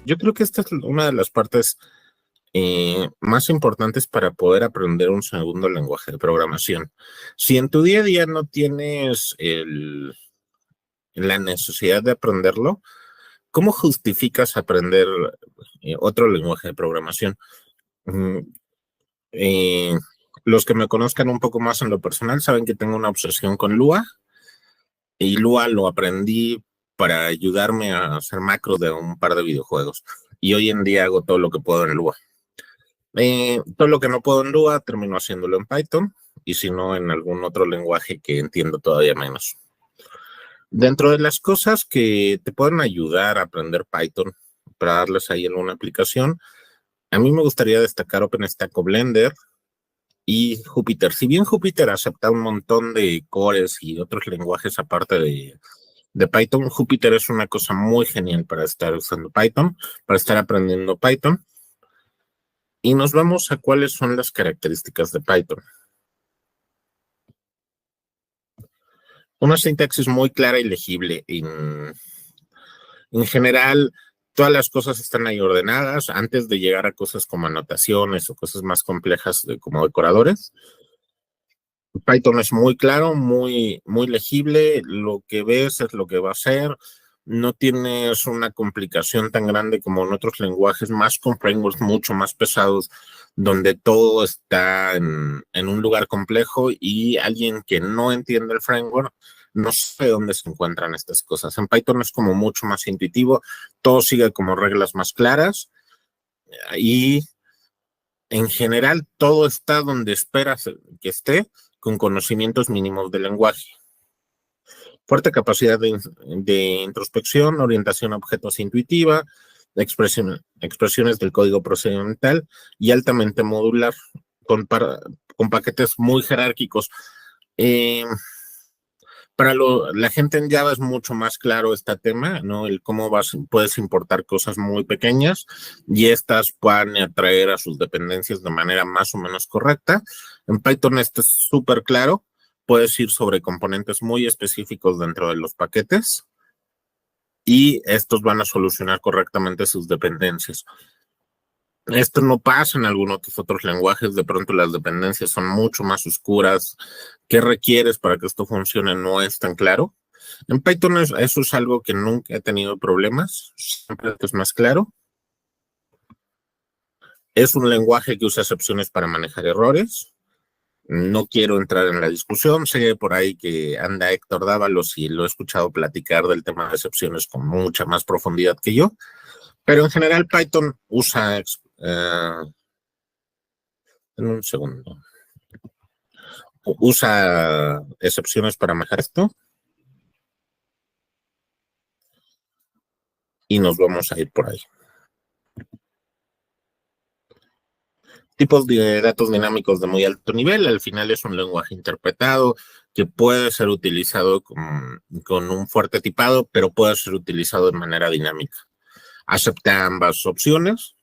Yo creo que esta es una de las partes más importantes para poder aprender un segundo lenguaje de programación. Si en tu día a día no tienes la necesidad de aprenderlo, ¿cómo justificas aprender otro lenguaje de programación? Mm, eh, los que me conozcan un poco más en lo personal saben que tengo una obsesión con Lua, y Lua lo aprendí para ayudarme a hacer macros de un par de videojuegos. Y hoy en día hago todo lo que puedo en Lua. Todo lo que no puedo en Lua termino haciéndolo en Python, y si no en algún otro lenguaje que entiendo todavía menos. Dentro de las cosas que te pueden ayudar a aprender Python para darles ahí en una aplicación, a mí me gustaría destacar OpenStack o Blender y Jupyter. Si bien Jupyter acepta un montón de cores y otros lenguajes aparte de Python, Jupyter es una cosa muy genial para estar usando Python, para estar aprendiendo Python. Y nos vamos a cuáles son las características de Python. Una sintaxis muy clara y legible. En general, todas las cosas están ahí ordenadas antes de llegar a cosas como anotaciones o cosas más complejas como decoradores. Python es muy claro, muy legible. Lo que ves es lo que va a ser. No tienes una complicación tan grande como en otros lenguajes, más con frameworks mucho más pesados, donde todo está en un lugar complejo y alguien que no entiende el framework no sabe dónde se encuentran estas cosas. En Python es como mucho más intuitivo, todo sigue como reglas más claras y en general todo está donde esperas que esté, con conocimientos mínimos del lenguaje. Fuerte capacidad de introspección, orientación a objetos intuitiva, expresiones del código procedimental y altamente modular, con paquetes muy jerárquicos. Eh, para la gente en Java es mucho más claro este tema, ¿no? El cómo puedes importar cosas muy pequeñas y estas puedan atraer a sus dependencias de manera más o menos correcta. En Python esto es súper claro. Puedes ir sobre componentes muy específicos dentro de los paquetes y estos van a solucionar correctamente sus dependencias. Esto no pasa en algunos otros lenguajes, de pronto las dependencias son mucho más oscuras. ¿Qué requieres para que esto funcione? No es tan claro. En Python eso es algo que nunca he tenido problemas, siempre es más claro. Es un lenguaje que usa excepciones para manejar errores. No quiero entrar en la discusión, sé por ahí que anda Héctor Dávalos y lo he escuchado platicar del tema de excepciones con mucha más profundidad que yo, pero en general Python usa en un segundo. Usa excepciones para manejar esto y nos vamos a ir por ahí. Tipos de datos dinámicos de muy alto nivel. Al final es un lenguaje interpretado que puede ser utilizado con un fuerte tipado, pero puede ser utilizado de manera dinámica. Acepta ambas opciones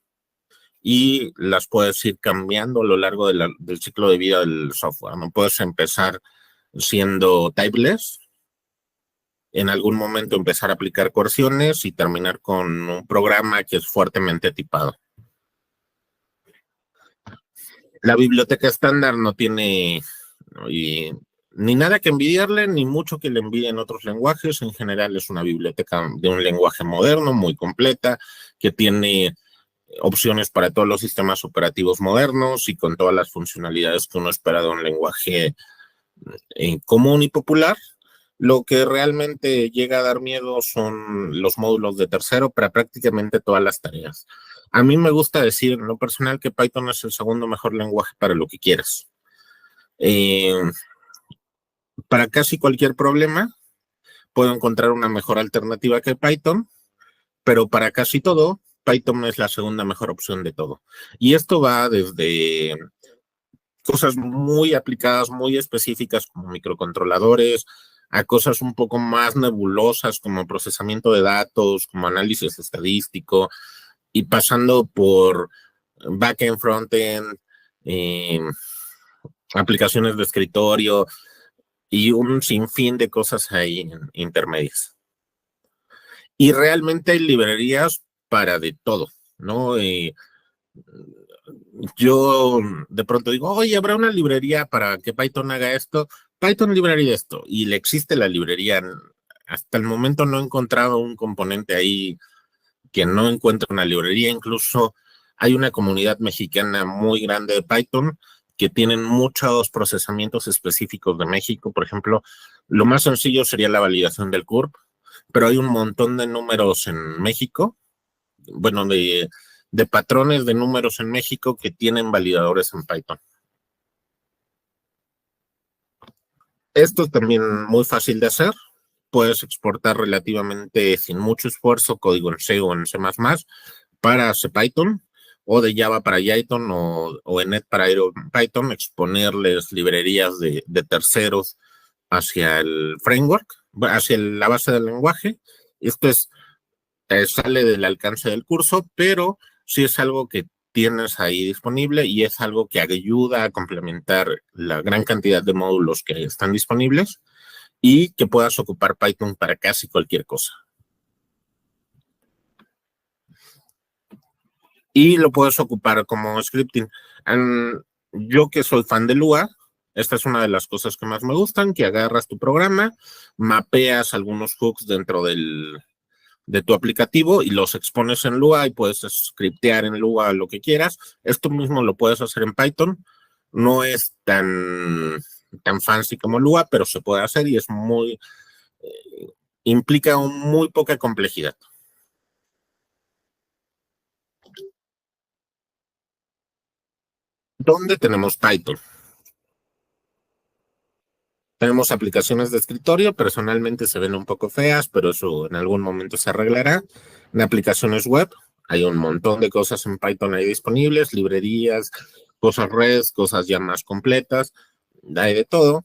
y las puedes ir cambiando a lo largo del ciclo de vida del software. No puedes empezar siendo typeless, en algún momento empezar a aplicar coerciones y terminar con un programa que es fuertemente tipado. La biblioteca estándar no tiene ni nada que envidiarle, ni mucho que le envidien otros lenguajes. En general es una biblioteca de un lenguaje moderno, muy completa, que tiene opciones para todos los sistemas operativos modernos y con todas las funcionalidades que uno espera de un lenguaje común y popular. Lo que realmente llega a dar miedo son los módulos de tercero para prácticamente todas las tareas. A mí me gusta decir en lo personal que Python es el segundo mejor lenguaje para lo que quieras. Para casi cualquier problema puedo encontrar una mejor alternativa que Python, pero para casi todo, Python es la segunda mejor opción de todo. Y esto va desde cosas muy aplicadas, muy específicas como microcontroladores, a cosas un poco más nebulosas como procesamiento de datos, como análisis estadístico, y pasando por backend, frontend, eh, aplicaciones de escritorio y un sinfín de cosas ahí intermedias. Y realmente hay librerías para de todo, ¿no? Yo de pronto digo, oye, ¿habrá una librería para que Python haga esto? Python librería esto, y le existe la librería. Hasta el momento no he encontrado un componente ahí que no encuentre una librería. Incluso hay una comunidad mexicana muy grande de Python que tienen muchos procesamientos específicos de México. Por ejemplo, lo más sencillo sería la validación del CURP, pero hay un montón de números en México, bueno, de patrones de números en México que tienen validadores en Python. Esto es también muy fácil de hacer. Puedes exportar relativamente sin mucho esfuerzo código en C o en C++ para CPython, o de Java para Python, o en Net para Python, exponerles librerías de terceros hacia el framework, hacia la base del lenguaje. Esto sale del alcance del curso, pero sí es algo que tienes ahí disponible y es algo que ayuda a complementar la gran cantidad de módulos que están disponibles y que puedas ocupar Python para casi cualquier cosa. Y lo puedes ocupar como scripting. Yo que soy fan de Lua, esta es una de las cosas que más me gustan, que agarras tu programa, mapeas algunos hooks dentro de tu aplicativo y los expones en Lua y puedes scriptear en Lua lo que quieras. Esto mismo lo puedes hacer en Python. No es tan fancy como Lua, pero se puede hacer y es implica muy poca complejidad. ¿Dónde tenemos Python? Tenemos aplicaciones de escritorio, personalmente se ven un poco feas, pero eso en algún momento se arreglará. En aplicaciones web hay un montón de cosas en Python ahí disponibles, librerías, cosas REST, cosas ya más completas, hay de todo.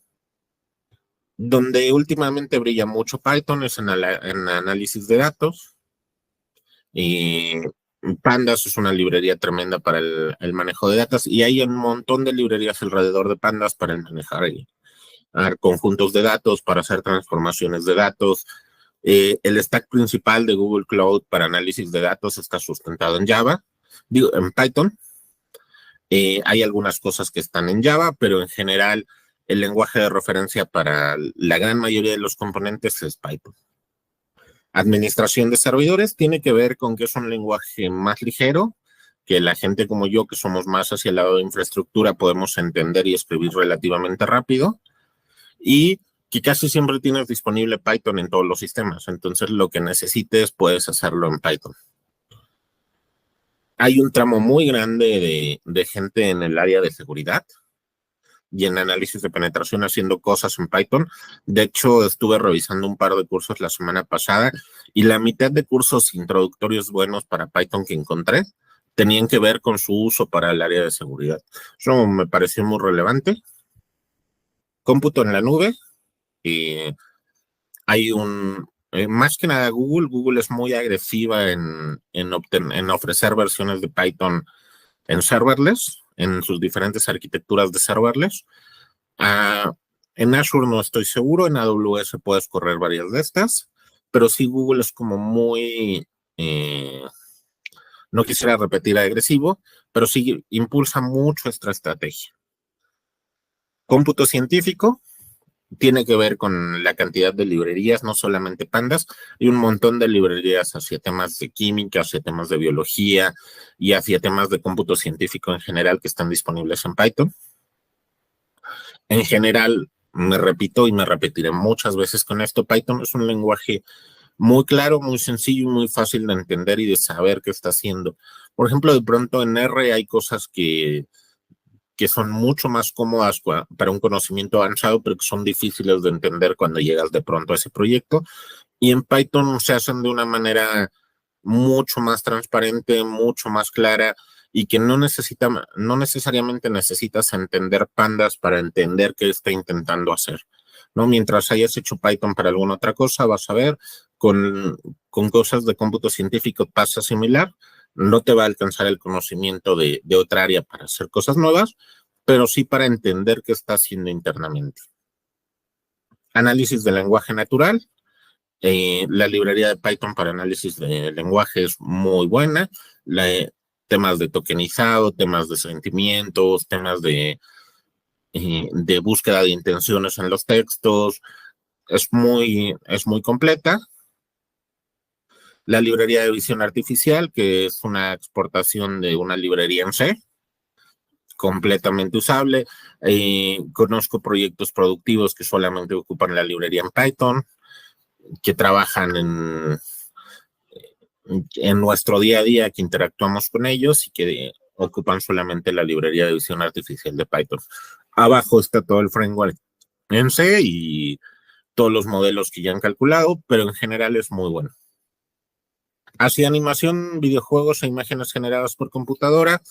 Donde últimamente brilla mucho Python es en análisis de datos, y Pandas es una librería tremenda para el manejo de datos, y hay un montón de librerías alrededor de Pandas para el manejar conjuntos de datos, para hacer transformaciones de datos. El stack principal de Google Cloud para análisis de datos está sustentado en Java, digo, en Python. Hay algunas cosas que están en Java, pero en general el lenguaje de referencia para la gran mayoría de los componentes es Python. Administración de servidores tiene que ver con que es un lenguaje más ligero, que la gente como yo, que somos más hacia el lado de infraestructura, podemos entender y escribir relativamente rápido, y que casi siempre tienes disponible Python en todos los sistemas. Entonces, lo que necesites puedes hacerlo en Python. Hay un tramo muy grande de gente en el área de seguridad y en análisis de penetración haciendo cosas en Python. De hecho, estuve revisando un par de cursos la semana pasada y la mitad de cursos introductorios buenos para Python que encontré tenían que ver con su uso para el área de seguridad. Eso me pareció muy relevante. Cómputo en la nube. Hay más que nada Google es muy agresiva en ofrecer versiones de Python en serverless, en sus diferentes arquitecturas de serverless. En Azure no estoy seguro, en AWS puedes correr varias de estas, pero sí Google es como muy, no quisiera repetir agresivo, pero sí impulsa mucho esta estrategia. Cómputo científico tiene que ver con la cantidad de librerías, no solamente Pandas, hay un montón de librerías hacia temas de química, hacia temas de biología y hacia temas de cómputo científico en general que están disponibles en Python. En general, me repito y me repetiré muchas veces con esto, Python es un lenguaje muy claro, muy sencillo y muy fácil de entender y de saber qué está haciendo. Por ejemplo, de pronto en R hay cosas que son mucho más cómodas para un conocimiento avanzado, pero que son difíciles de entender cuando llegas de pronto a ese proyecto. Y en Python se hacen de una manera mucho más transparente, mucho más clara, y que no necesariamente necesitas entender Pandas para entender qué está intentando hacer, ¿no? Mientras hayas hecho Python para alguna otra cosa, vas a ver, con cosas de cómputo científico pasa similar. No te va a alcanzar el conocimiento de otra área para hacer cosas nuevas, pero sí para entender qué está haciendo internamente. Análisis del lenguaje natural. La librería de Python para análisis de lenguaje es muy buena. Temas de tokenizado, temas de sentimientos, temas de búsqueda de intenciones en los textos. Es muy completa. La librería de visión artificial, que es una exportación de una librería en C, completamente usable. Conozco proyectos productivos que solamente ocupan la librería en Python, que trabajan en nuestro día a día, que interactuamos con ellos y que ocupan solamente la librería de visión artificial de Python. Abajo está todo el framework en C y todos los modelos que ya han calculado, pero en general es muy bueno. Hacia animación, videojuegos e imágenes generadas por computadora.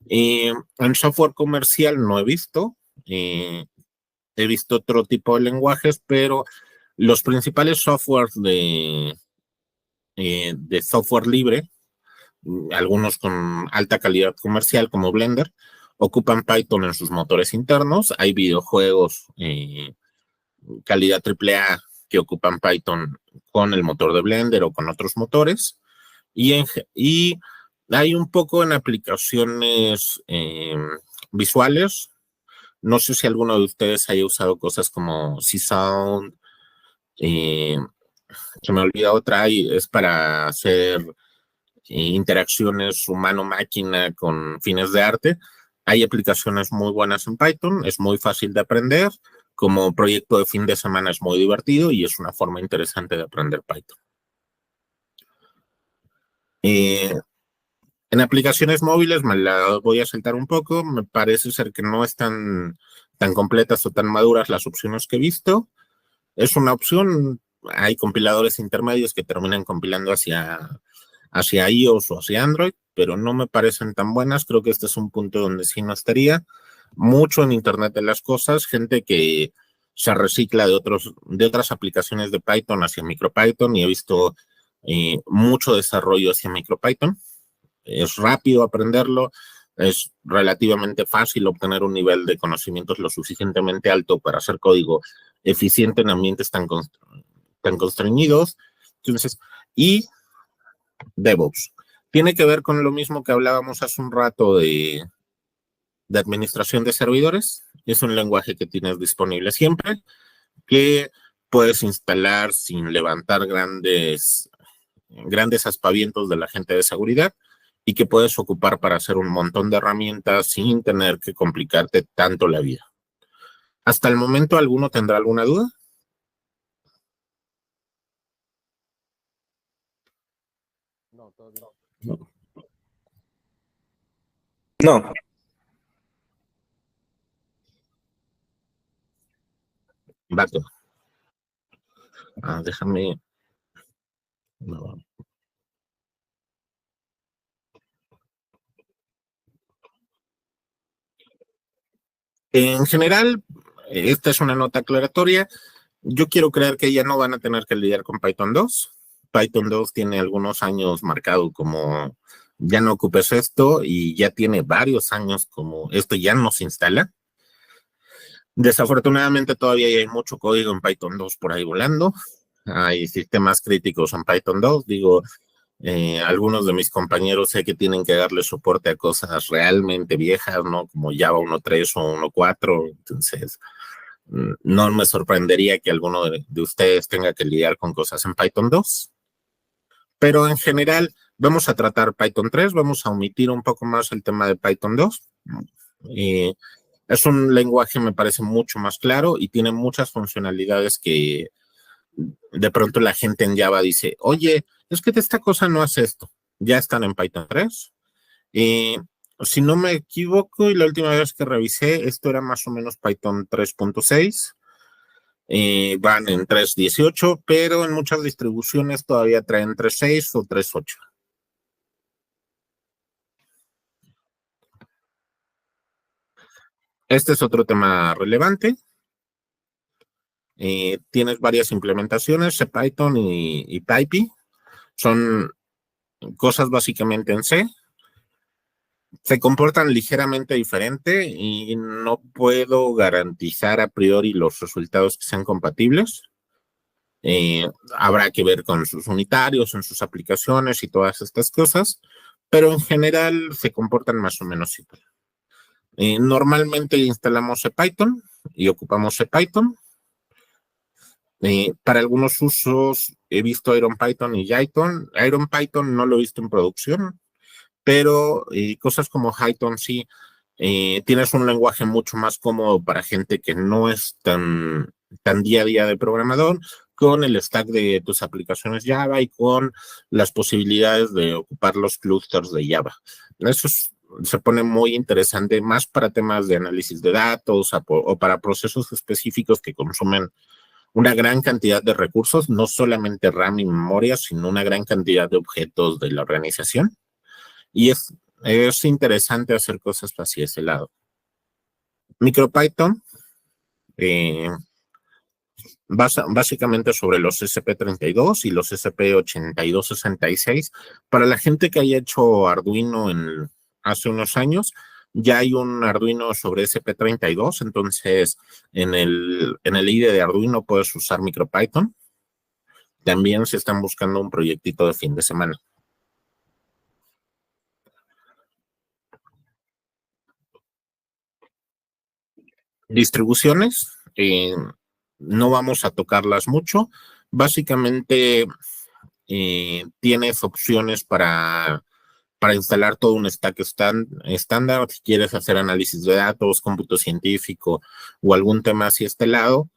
En software comercial no he visto. He visto otro tipo de lenguajes, pero los principales softwares de software libre, algunos con alta calidad comercial como Blender, ocupan Python en sus motores internos. Hay videojuegos calidad AAA que ocupan Python con el motor de Blender o con otros motores. Y hay un poco en aplicaciones visuales. No sé si alguno de ustedes haya usado cosas como C-Sound. Se me olvida otra, es para hacer interacciones humano-máquina con fines de arte. Hay aplicaciones muy buenas en Python, es muy fácil de aprender. Como proyecto de fin de semana es muy divertido y es una forma interesante de aprender Python. En aplicaciones móviles me la voy a saltar un poco. Me parece ser que no están tan completas o tan maduras las opciones que he visto. Es una opción. Hay compiladores intermedios que terminan compilando hacia iOS o hacia Android, pero no me parecen tan buenas. Creo que este es un punto donde sí no estaría. Mucho en Internet de las cosas, gente que se recicla de otras aplicaciones de Python hacia MicroPython y he visto mucho desarrollo hacia MicroPython. Es rápido aprenderlo, es relativamente fácil obtener un nivel de conocimientos lo suficientemente alto para hacer código eficiente en ambientes tan constreñidos. Entonces, y DevOps. Tiene que ver con lo mismo que hablábamos hace un rato de administración de servidores. Es un lenguaje que tienes disponible siempre, que puedes instalar sin levantar grandes aspavientos de la gente de seguridad y que puedes ocupar para hacer un montón de herramientas sin tener que complicarte tanto la vida. ¿Hasta el momento alguno tendrá alguna duda? No, todavía no. No. Vato. Déjame. No. En general, esta es una nota aclaratoria. Yo quiero creer que ya no van a tener que lidiar con Python 2. Python 2 tiene algunos años marcado como ya no ocupes esto y ya tiene varios años como esto ya no se instala. Desafortunadamente todavía hay mucho código en Python 2 por ahí volando. Hay sistemas críticos en Python 2. Digo, algunos de mis compañeros sé que tienen que darle soporte a cosas realmente viejas, ¿no? Como Java 1.3 o 1.4. Entonces, no me sorprendería que alguno de ustedes tenga que lidiar con cosas en Python 2. Pero en general, vamos a tratar Python 3, vamos a omitir un poco más el tema de Python 2. Es un lenguaje, me parece, mucho más claro y tiene muchas funcionalidades que de pronto la gente en Java dice, oye, es que esta cosa no hace esto. Ya están en Python 3. Si no me equivoco, y la última vez que revisé, esto era más o menos Python 3.6. Van en 3.18, pero en muchas distribuciones todavía traen 3.6 o 3.8. Este es otro tema relevante. Tienes varias implementaciones, CPython y PyPy. Son cosas básicamente en C. Se comportan ligeramente diferente y no puedo garantizar a priori los resultados que sean compatibles. Habrá que ver con sus unitarios, en sus aplicaciones y todas estas cosas, pero en general se comportan más o menos igual. Normalmente instalamos Python y ocupamos Python. Para algunos usos he visto IronPython y Jython. IronPython no lo he visto en producción, pero cosas como Jython sí. Tienes un lenguaje mucho más cómodo para gente que no es tan día a día de programador, con el stack de tus aplicaciones Java y con las posibilidades de ocupar los clusters de Java. Eso se pone muy interesante más para temas de análisis de datos o para procesos específicos que consumen una gran cantidad de recursos, no solamente RAM y memoria, sino una gran cantidad de objetos de la organización. Y es interesante hacer cosas hacia ese lado. MicroPython, básicamente sobre los SP32 y los SP8266. Para la gente que haya hecho Arduino hace unos años, ya hay un Arduino sobre SP32, entonces en el IDE de Arduino puedes usar MicroPython. También se están buscando un proyectito de fin de semana. Distribuciones, no vamos a tocarlas mucho. Básicamente tienes opciones para instalar todo un stack estándar. Si quieres hacer análisis de datos, cómputo científico o algún tema así este lado,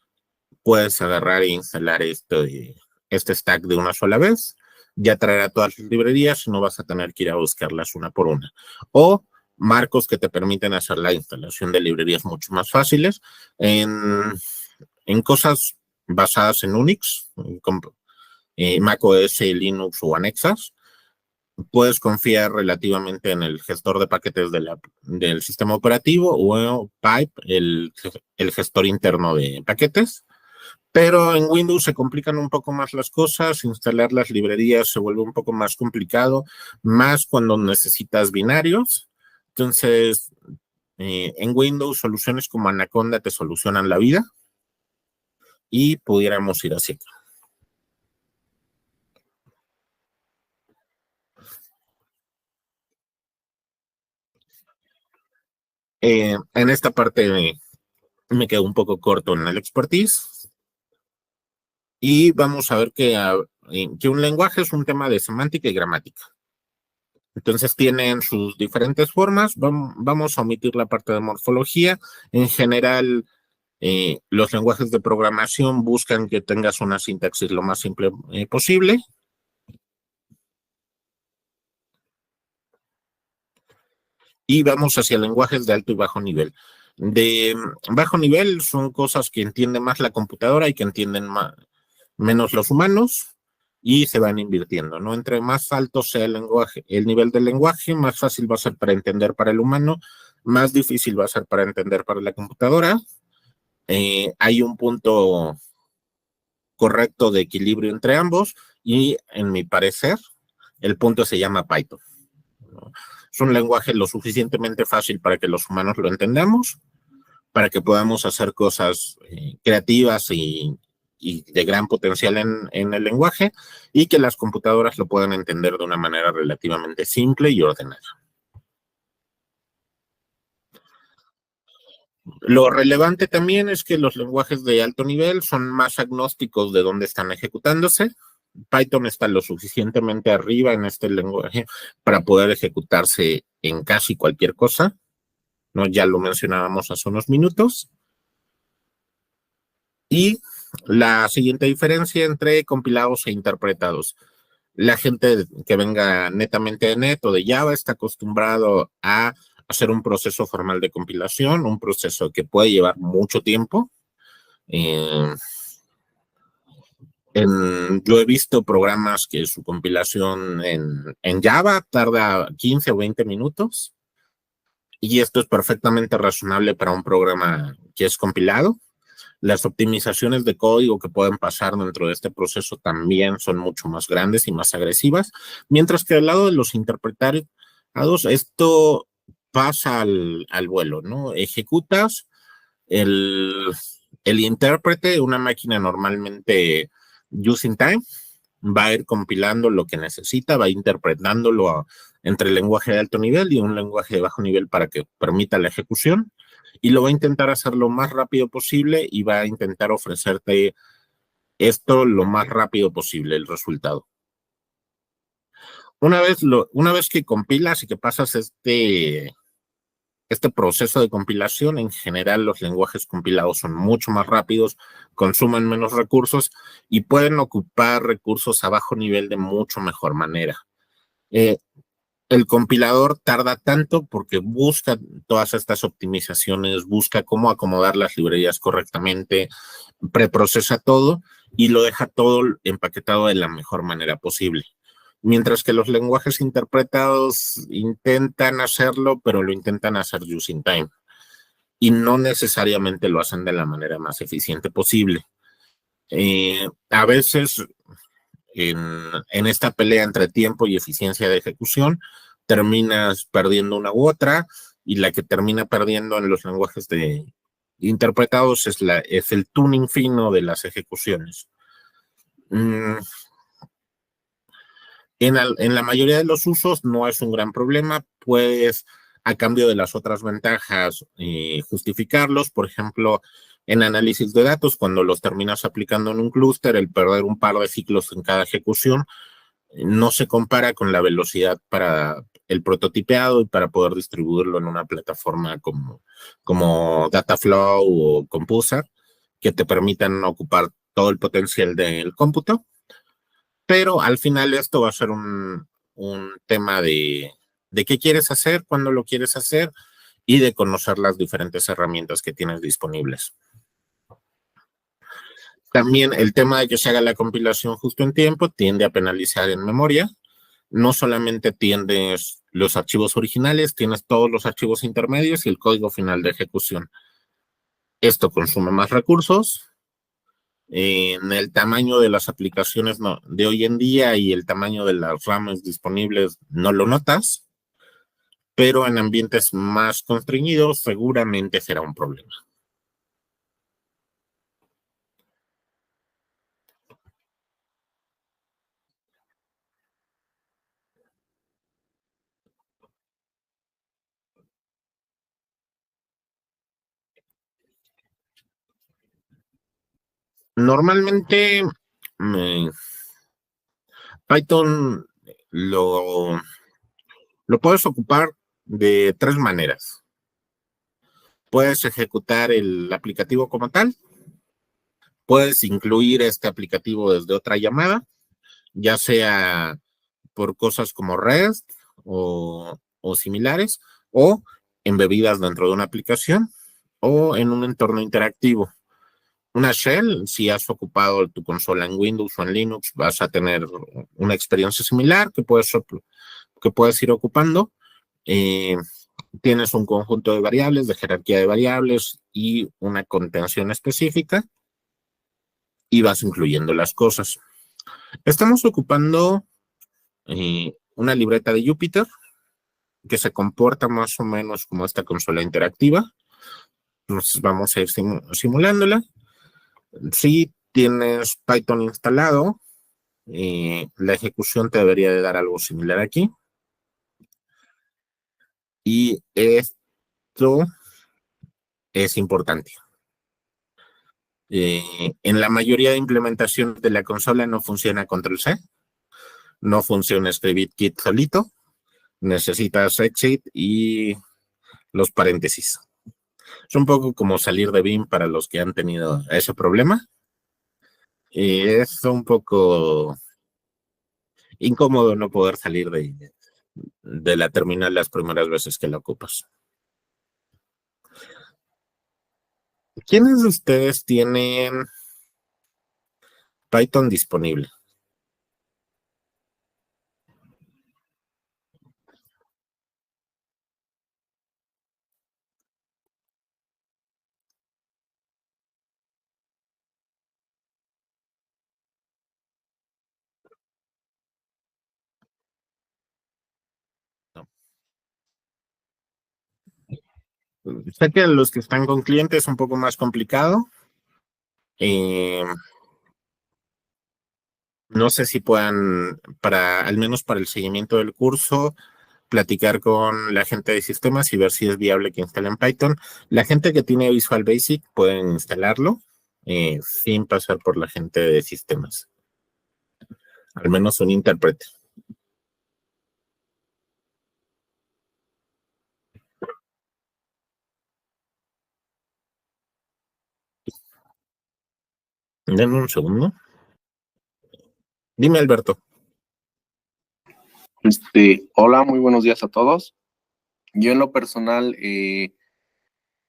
puedes agarrar e instalar este stack de una sola vez. Ya traerá todas las librerías y no vas a tener que ir a buscarlas una por una. O marcos que te permiten hacer la instalación de librerías mucho más fáciles en cosas basadas en Unix, macOS, Linux o anexas. Puedes confiar relativamente en el gestor de paquetes del sistema operativo o Pipe, el gestor interno de paquetes. Pero en Windows se complican un poco más las cosas, instalar las librerías se vuelve un poco más complicado, más cuando necesitas binarios. Entonces, en Windows soluciones como Anaconda te solucionan la vida y pudiéramos ir así. En esta parte me quedo un poco corto en el expertise y vamos a ver que un lenguaje es un tema de semántica y gramática. Entonces tienen sus diferentes formas. Vamos a omitir la parte de morfología. En general, los lenguajes de programación buscan que tengas una sintaxis lo más simple posible. Y vamos hacia lenguajes de alto y bajo nivel. De bajo nivel son cosas que entiende más la computadora y que entienden menos los humanos y se van invirtiendo, ¿no? Entre más alto sea el nivel del lenguaje, más fácil va a ser para entender para el humano, más difícil va a ser para entender para la computadora. Hay un punto correcto de equilibrio entre ambos y, en mi parecer, el punto se llama Python, ¿no? Es un lenguaje lo suficientemente fácil para que los humanos lo entendamos, para que podamos hacer cosas creativas y de gran potencial en el lenguaje y que las computadoras lo puedan entender de una manera relativamente simple y ordenada. Lo relevante también es que los lenguajes de alto nivel son más agnósticos de dónde están ejecutándose. Python está lo suficientemente arriba en este lenguaje para poder ejecutarse en casi cualquier cosa, ¿no? Ya lo mencionábamos hace unos minutos. Y la siguiente diferencia entre compilados e interpretados. La gente que venga netamente de Net o de Java está acostumbrado a hacer un proceso formal de compilación, un proceso que puede llevar mucho tiempo. Yo he visto programas que su compilación en Java tarda 15 o 20 minutos y esto es perfectamente razonable para un programa que es compilado. Las optimizaciones de código que pueden pasar dentro de este proceso también son mucho más grandes y más agresivas, mientras que al lado de los interpretados, esto pasa al vuelo, ¿no? Ejecutas el intérprete, una máquina normalmente Using Time va a ir compilando lo que necesita, va a interpretándolo entre el lenguaje de alto nivel y un lenguaje de bajo nivel para que permita la ejecución, y lo va a intentar hacer lo más rápido posible y va a intentar ofrecerte esto lo más rápido posible, el resultado. Una vez que compilas y que pasas este proceso de compilación, en general los lenguajes compilados son mucho más rápidos, consumen menos recursos y pueden ocupar recursos a bajo nivel de mucho mejor manera. Eh, el compilador tarda tanto porque busca todas estas optimizaciones, busca cómo acomodar las librerías correctamente, preprocesa todo y lo deja todo empaquetado de la mejor manera posible. Mientras que los lenguajes interpretados intentan hacerlo, pero lo intentan hacer using time y no necesariamente lo hacen de la manera más eficiente posible. A veces en esta pelea entre tiempo y eficiencia de ejecución, terminas perdiendo una u otra, y la que termina perdiendo en los lenguajes interpretados es el tuning fino de las ejecuciones. En la mayoría de los usos no es un gran problema, puedes, a cambio de las otras ventajas, justificarlos. Por ejemplo, en análisis de datos, cuando los terminas aplicando en un clúster, el perder un par de ciclos en cada ejecución no se compara con la velocidad para el prototipeado y para poder distribuirlo en una plataforma como Dataflow o Composer, que te permitan ocupar todo el potencial del cómputo. Pero al final esto va a ser un tema de qué quieres hacer, cuándo lo quieres hacer y de conocer las diferentes herramientas que tienes disponibles. También el tema de que se haga la compilación justo en tiempo tiende a penalizar en memoria. No solamente tienes los archivos originales, tienes todos los archivos intermedios y el código final de ejecución. Esto consume más recursos. En el tamaño de las aplicaciones de hoy en día y el tamaño de las RAMs disponibles no lo notas, pero en ambientes más constreñidos seguramente será un problema. Normalmente Python lo puedes ocupar de tres maneras. Puedes ejecutar el aplicativo como tal, puedes incluir este aplicativo desde otra llamada, ya sea por cosas como REST o similares, o embebidas dentro de una aplicación o en un entorno interactivo. Una shell, si has ocupado tu consola en Windows o en Linux, vas a tener una experiencia similar que puedes ir ocupando. Tienes un conjunto de variables, de jerarquía de variables y una contención específica y vas incluyendo las cosas. Estamos ocupando una libreta de Jupyter que se comporta más o menos como esta consola interactiva. Entonces vamos a ir simulándola. Si tienes Python instalado, la ejecución te debería de dar algo similar aquí. Y esto es importante. En la mayoría de implementaciones de la consola no funciona Control-C, no funciona ScriptKit solito, necesitas exit y los paréntesis. Es un poco como salir de Vim para los que han tenido ese problema. Es un poco incómodo no poder salir de la terminal las primeras veces que la ocupas. ¿Quiénes de ustedes tienen Python disponible? No. Sé que los que están con clientes es un poco más complicado. No sé si puedan, al menos para el seguimiento del curso, platicar con la gente de sistemas y ver si es viable que instalen Python. La gente que tiene Visual Basic pueden instalarlo sin pasar por la gente de sistemas, al menos un intérprete. Denme un segundo. Dime, Alberto. Hola, muy buenos días a todos. Yo en lo personal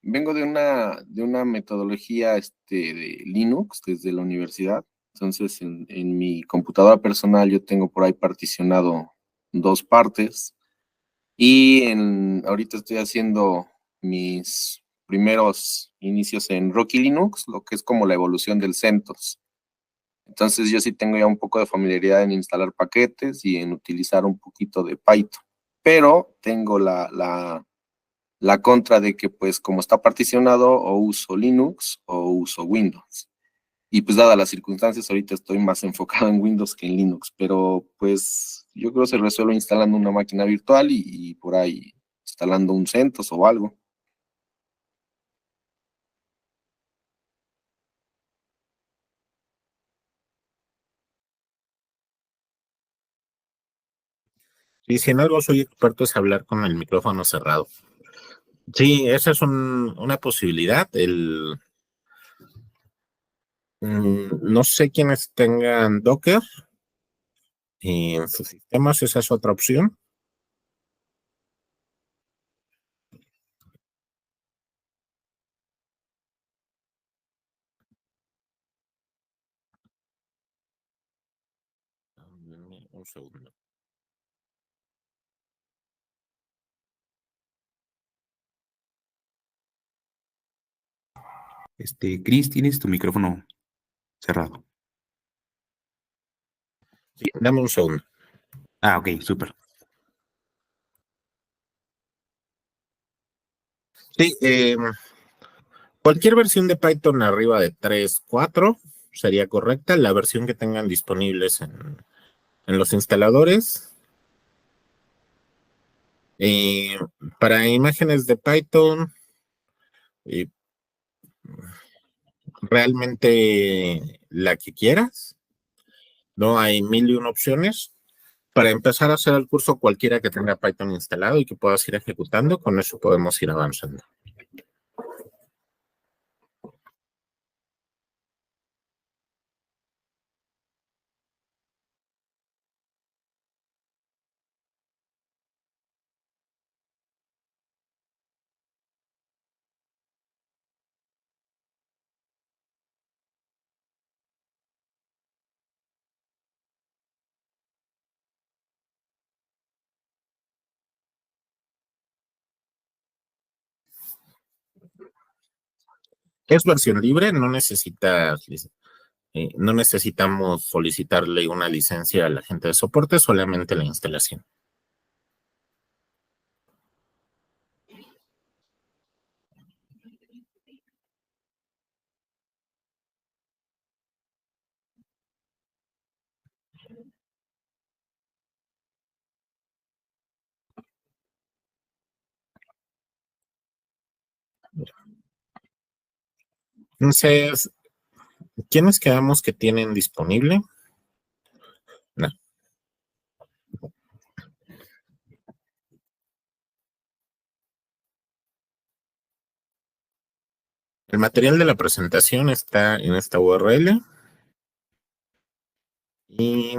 vengo de una metodología de Linux desde la universidad. Entonces, en mi computadora personal yo tengo por ahí particionado dos partes y ahorita estoy haciendo mis primeros inicios en Rocky Linux, lo que es como la evolución del CentOS. Entonces yo sí tengo ya un poco de familiaridad en instalar paquetes y en utilizar un poquito de Python, pero tengo la contra de que pues como está particionado o uso Linux o uso Windows. Y pues dadas las circunstancias ahorita estoy más enfocado en Windows que en Linux, pero pues yo creo que se resuelve instalando una máquina virtual y por ahí instalando un CentOS o algo. Y si en algo soy experto es hablar con el micrófono cerrado. Sí, esa es una posibilidad. No sé quiénes tengan Docker en sus sistemas, esa es otra opción. Un segundo. Chris, tienes tu micrófono cerrado. Sí, dame un segundo. Ah, ok, súper. Sí, cualquier versión de Python arriba de 3.4 sería correcta. La versión que tengan disponibles en los instaladores. Eh, para imágenes de Python, eh, realmente la que quieras. No hay mil y una opciones. Para empezar a hacer el curso, cualquiera que tenga Python instalado y que puedas ir ejecutando, con eso podemos ir avanzando. Es versión libre, no necesitamos solicitarle una licencia a la gente de soporte, solamente la instalación. Entonces, ¿quiénes quedamos que tienen disponible? No. El material de la presentación está en esta URL y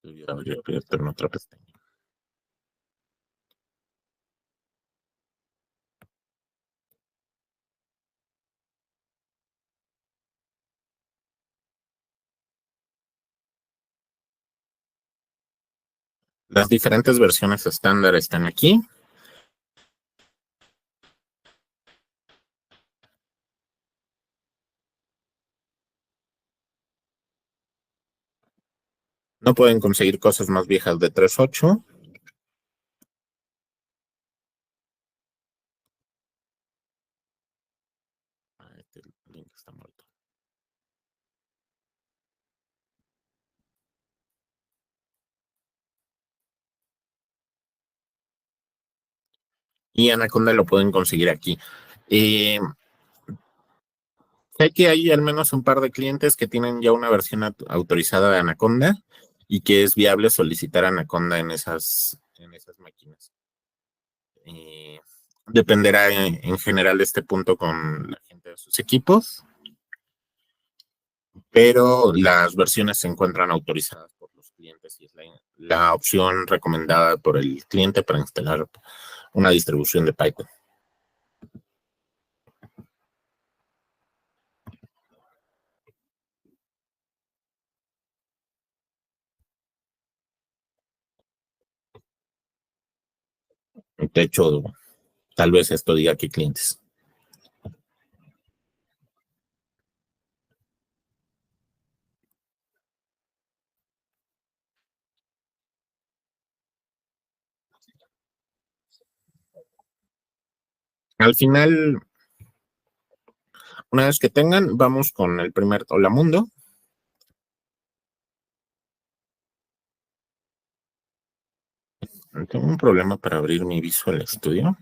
voy a abrirte en otra pestaña. Las diferentes versiones estándar están aquí. No pueden conseguir cosas más viejas de 3.8. está muerto. Y Anaconda lo pueden conseguir aquí. Sé que hay al menos un par de clientes que tienen ya una versión autorizada de Anaconda y que es viable solicitar Anaconda en esas máquinas. Eh, Dependerá en general este punto con la gente de sus equipos, pero las versiones se encuentran autorizadas por los clientes y es la opción recomendada por el cliente para instalar una distribución de Python. De hecho, tal vez esto diga que clientes. Al final, una vez que tengan, vamos con el primer Hola Mundo. Tengo un problema para abrir mi Visual Studio.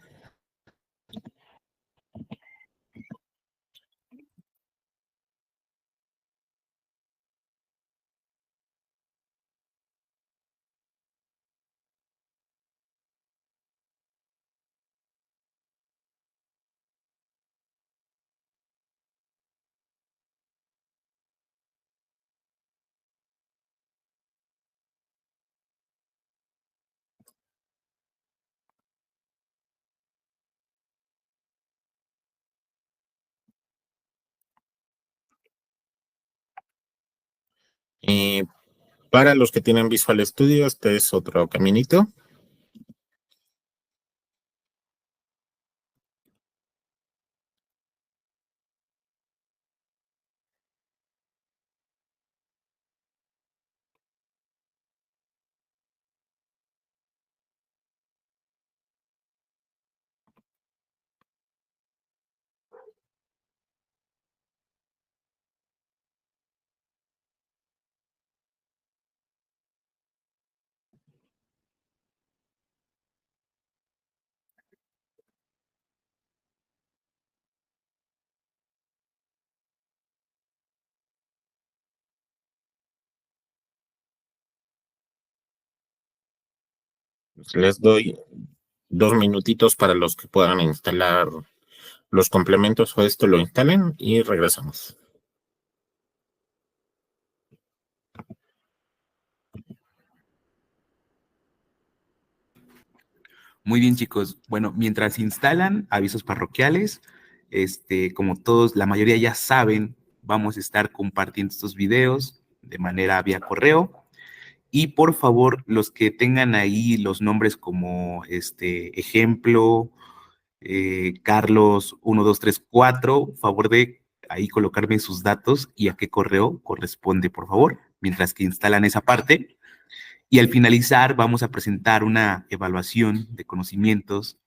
Y para los que tienen Visual Studio, este es otro caminito. Les doy 2 minutitos para los que puedan instalar los complementos o esto lo instalen y regresamos. Muy bien, chicos. Bueno, mientras instalan avisos parroquiales, como todos, la mayoría ya saben, vamos a estar compartiendo estos videos de manera vía correo. Y por favor, los que tengan ahí los nombres como ejemplo, Carlos 1234, favor de ahí colocarme sus datos y a qué correo corresponde, por favor, mientras que instalan esa parte. Y al finalizar vamos a presentar una evaluación de conocimientos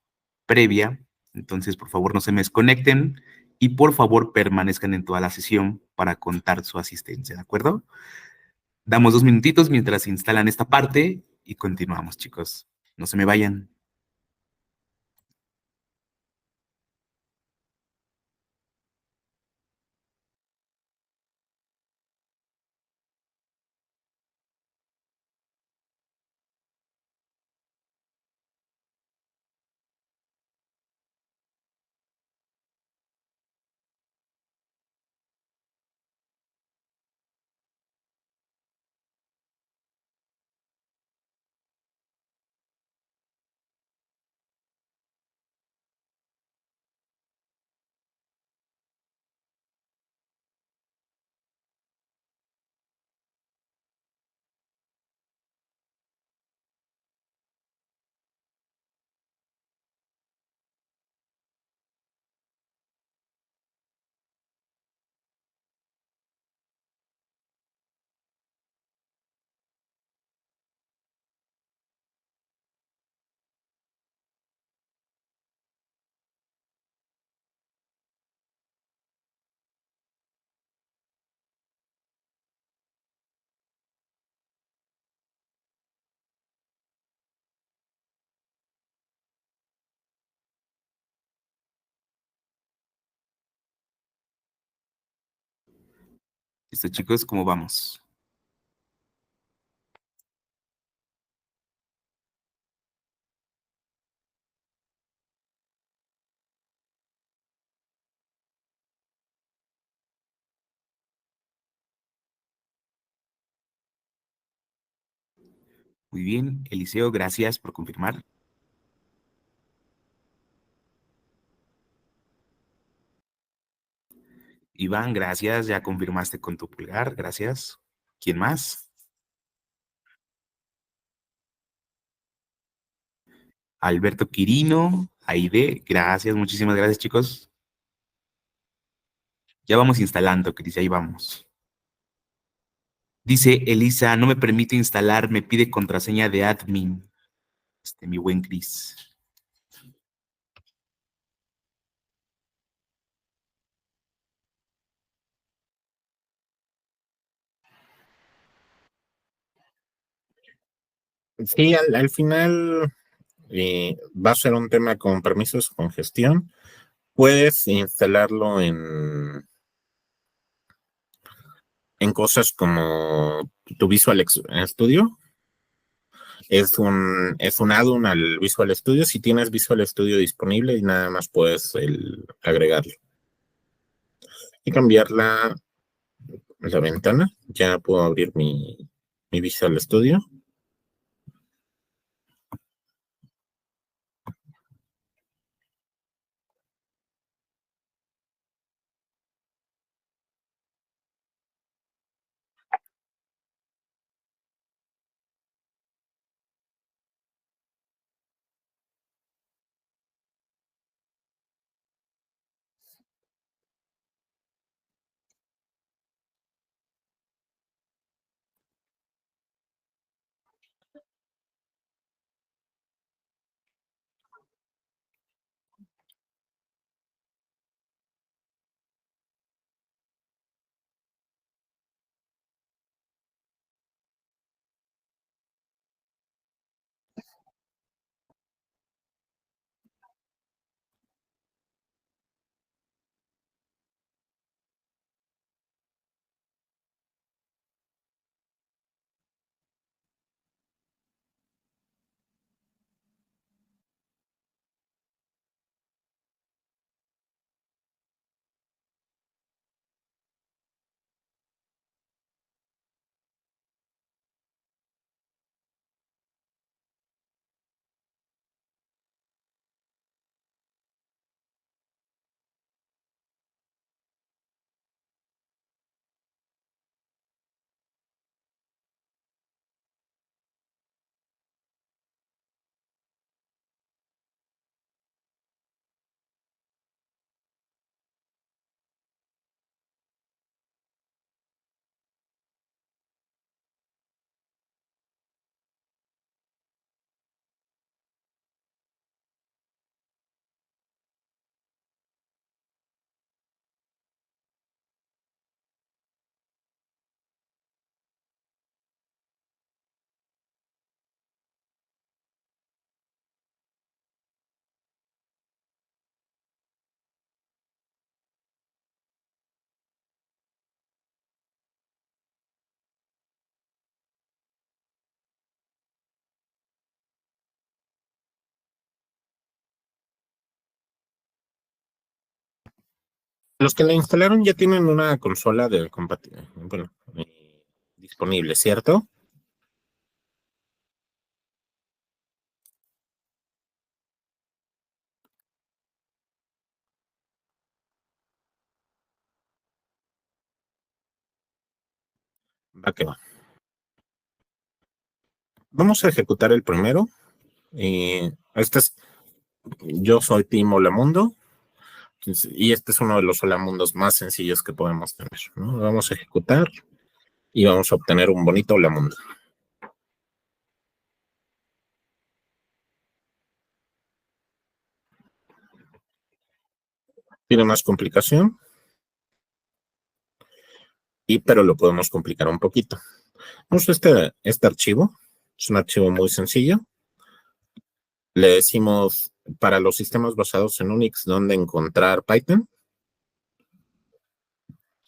previa. Entonces, por favor, no se me desconecten y por favor permanezcan en toda la sesión para contar su asistencia, ¿de acuerdo? Damos 2 minutitos mientras instalan esta parte y continuamos, chicos. No se me vayan. Listo, chicos, ¿cómo vamos? Muy bien, Eliseo, gracias por confirmar. Iván, gracias, ya confirmaste con tu pulgar, gracias. ¿Quién más? Alberto Quirino, Aide, gracias, muchísimas gracias, chicos. Ya vamos instalando, Cris, ahí vamos. Dice Elisa, no me permite instalar, me pide contraseña de admin. Mi buen Cris. Sí, al final va a ser un tema con permisos con gestión. Puedes instalarlo en cosas como tu Visual Studio. Es un add-on al Visual Studio. Si tienes Visual Studio disponible y nada más puedes agregarlo y cambiar la ventana. Ya puedo abrir mi Visual Studio. Los que la instalaron ya tienen una consola bueno, disponible, ¿cierto? Va que va. Vamos a ejecutar el primero. Yo soy Team Holamundo. Y este es uno de los Holamundos más sencillos que podemos tener, ¿no? Vamos a ejecutar y vamos a obtener un bonito Holamundo. Tiene más complicación, pero lo podemos complicar un poquito. Vamos a este archivo. Es un archivo muy sencillo. Le decimos para los sistemas basados en Unix dónde encontrar Python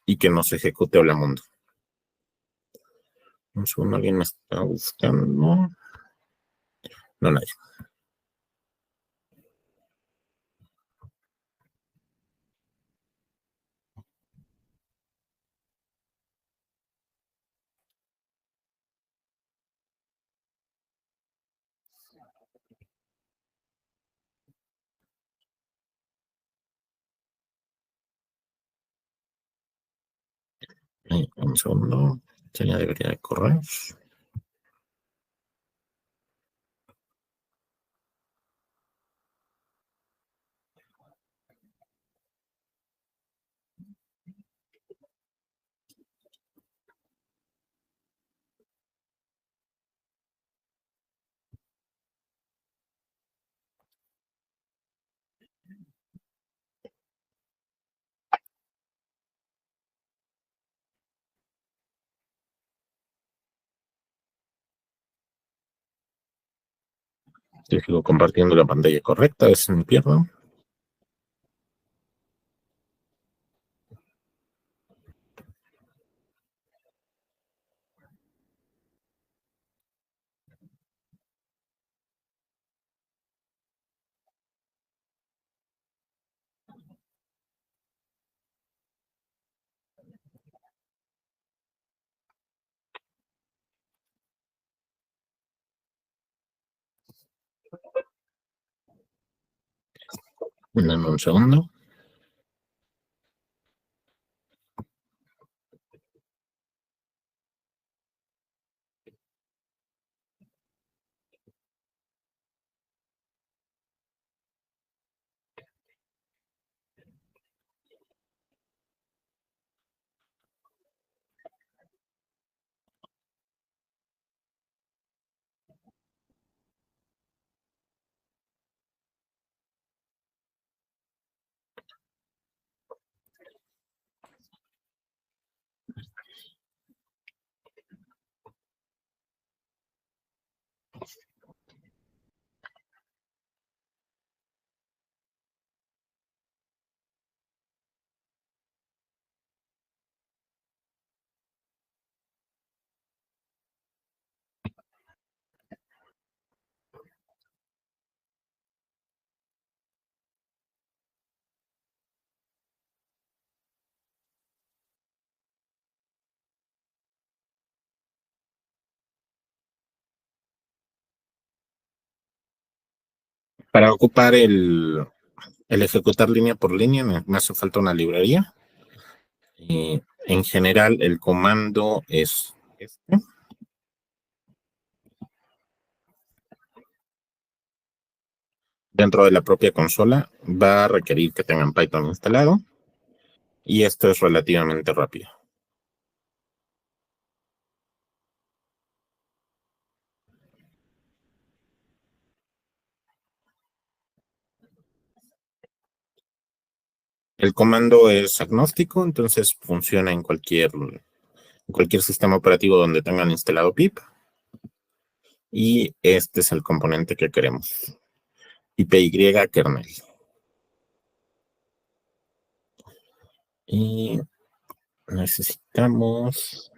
y que nos ejecute Holamundo. Un segundo, alguien me está buscando. No, nadie. Un segundo. Ya debería de correr. Yo sigo compartiendo la pantalla correcta, a ver si me pierdo. Dame un segundo. Para ocupar el ejecutar línea por línea, me hace falta una librería. En general, el comando es este. Dentro de la propia consola va a requerir que tengan Python instalado y esto es relativamente rápido. El comando es agnóstico, entonces funciona en cualquier sistema operativo donde tengan instalado pip. Y este es el componente que queremos. PY kernel. Y necesitamos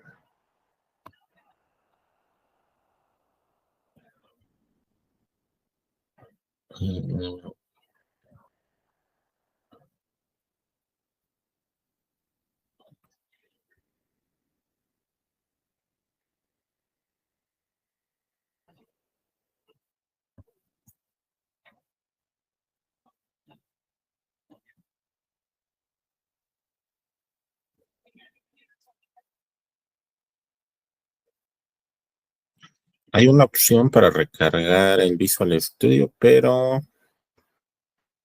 hay una opción para recargar el Visual Studio, pero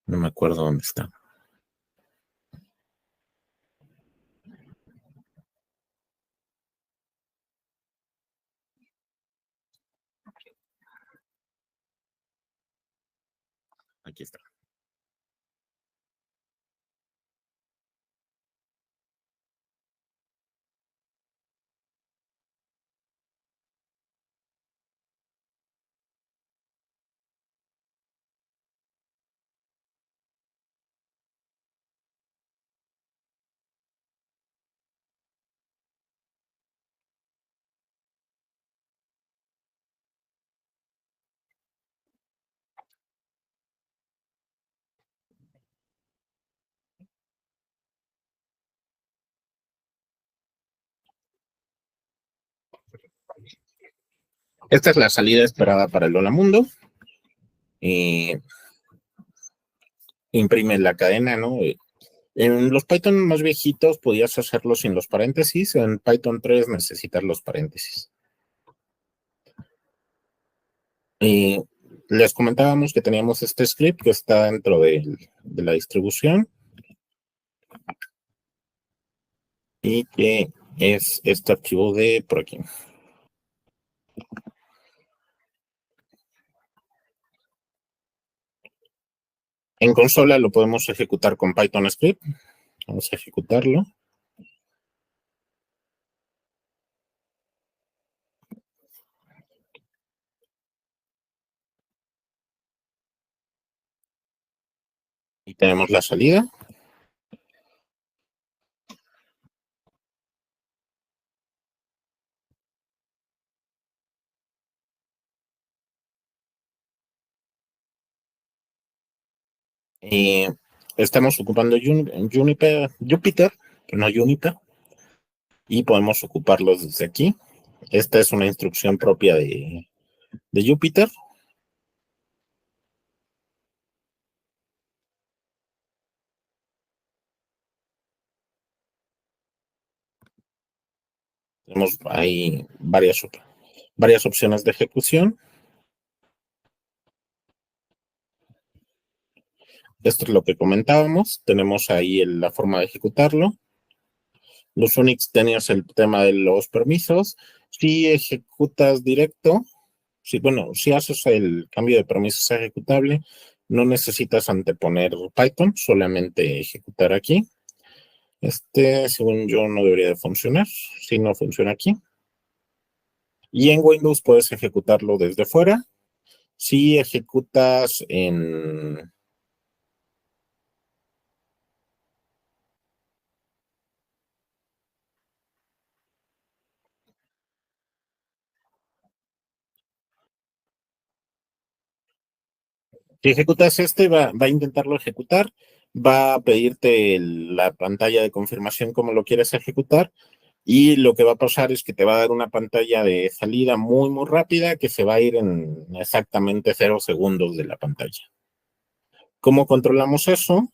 no me acuerdo dónde está. Aquí está. Esta es la salida esperada para el Hola Mundo. Imprime la cadena, ¿no? En los Python más viejitos podías hacerlo sin los paréntesis. En Python 3 necesitas los paréntesis. Les comentábamos que teníamos este script que está dentro de la distribución y que es este archivo de por aquí. En consola lo podemos ejecutar con Python script. Vamos a ejecutarlo. Y tenemos la salida. Estamos ocupando Jupyter, no Juniper, y podemos ocuparlos desde aquí. Esta es una instrucción propia de Jupyter. Tenemos ahí varias opciones de ejecución. Esto es lo que comentábamos. Tenemos ahí la forma de ejecutarlo. Los Unix tenías el tema de los permisos. Si ejecutas directo, si haces el cambio de permisos a ejecutable, no necesitas anteponer Python, solamente ejecutar aquí. Según yo, no debería de funcionar. Si no funciona aquí. Y en Windows puedes ejecutarlo desde fuera. Si ejecutas en... Si ejecutas va a intentarlo ejecutar, va a pedirte la pantalla de confirmación como lo quieres ejecutar y lo que va a pasar es que te va a dar una pantalla de salida muy, muy rápida que se va a ir en exactamente 0 segundos de la pantalla. ¿Cómo controlamos eso?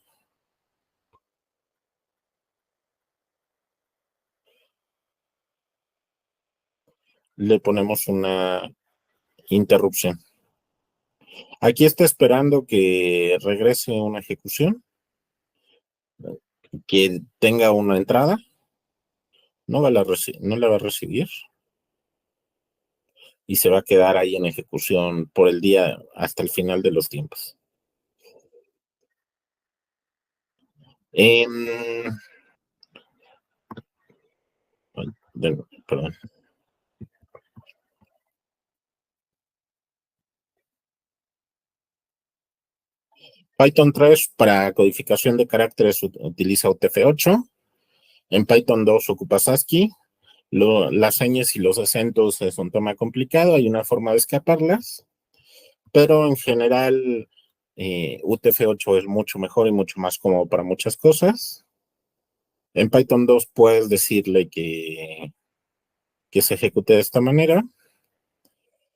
Le ponemos una interrupción. Aquí está esperando que regrese una ejecución, que tenga una entrada. No la va a recibir y se va a quedar ahí en ejecución por el día hasta el final de los tiempos. Perdón. Python 3 para codificación de caracteres utiliza UTF-8. En Python 2 ocupa ASCII. Las señas y los acentos es un tema complicado, hay una forma de escaparlas, pero en general UTF-8 es mucho mejor y mucho más cómodo para muchas cosas. En Python 2 puedes decirle que se ejecute de esta manera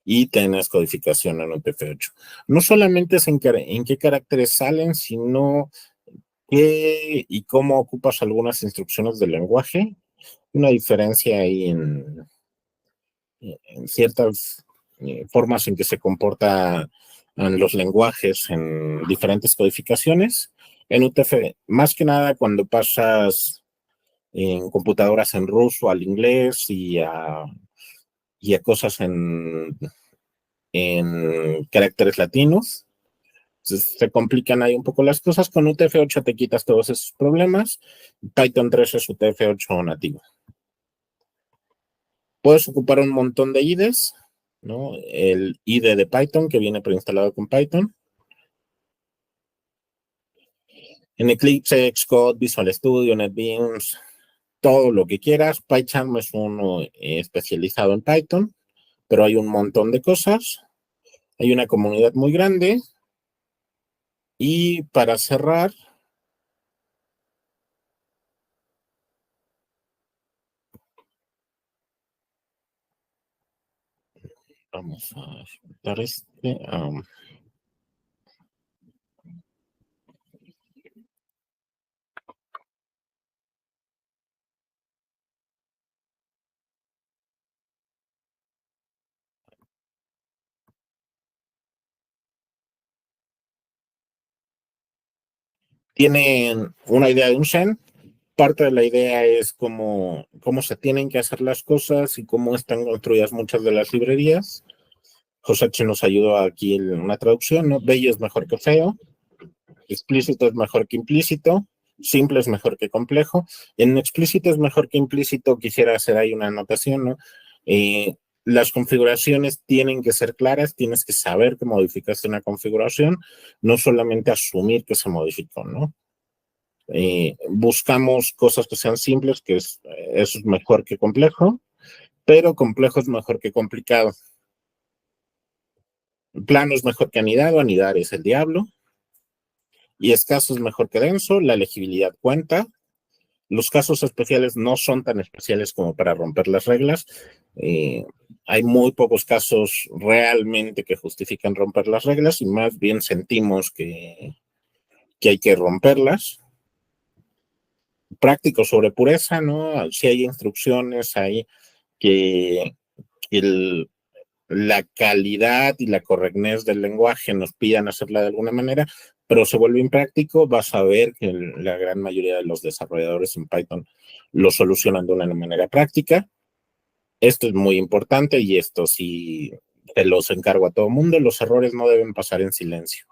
y tenés codificación en UTF-8. No solamente es en qué caracteres salen, sino qué y cómo ocupas algunas instrucciones del lenguaje. Una diferencia ahí en ciertas formas en que se comportan los lenguajes en diferentes codificaciones. En UTF, más que nada cuando pasas en computadoras en ruso al inglés y a cosas en caracteres latinos. Entonces, se complican ahí un poco las cosas. Con UTF-8 te quitas todos esos problemas. Python 3 es UTF-8 nativo. Puedes ocupar un montón de IDEs, ¿no? El IDE de Python que viene preinstalado con Python. En Eclipse, Xcode, Visual Studio, NetBeans, todo lo que quieras. PyCharm es uno especializado en Python, pero hay un montón de cosas. Hay una comunidad muy grande. Y para cerrar, Vamos a ejecutar este. Tienen una idea de un Shen. Parte de la idea es cómo se tienen que hacer las cosas y cómo están construidas muchas de las librerías. Josechi nos ayudó aquí en una traducción, ¿no? Bello es mejor que feo, explícito es mejor que implícito, simple es mejor que complejo. En explícito es mejor que implícito, quisiera hacer ahí una anotación, ¿no? Las configuraciones tienen que ser claras, tienes que saber que modificaste una configuración, no solamente asumir que se modificó, ¿no? Buscamos cosas que sean simples, que eso es mejor que complejo, pero complejo es mejor que complicado. Plano es mejor que anidado, anidar es el diablo. Y escaso es mejor que denso, la legibilidad cuenta. Los casos especiales no son tan especiales como para romper las reglas. Hay muy pocos casos realmente que justifican romper las reglas y más bien sentimos que hay que romperlas. Práctico sobre pureza, ¿no? Si hay instrucciones ahí que la calidad y la correctness del lenguaje nos pidan hacerla de alguna manera, pero se vuelve impráctico, vas a ver que la gran mayoría de los desarrolladores en Python lo solucionan de una manera práctica. Esto es muy importante y esto sí te los encargo a todo mundo, los errores no deben pasar en silencio.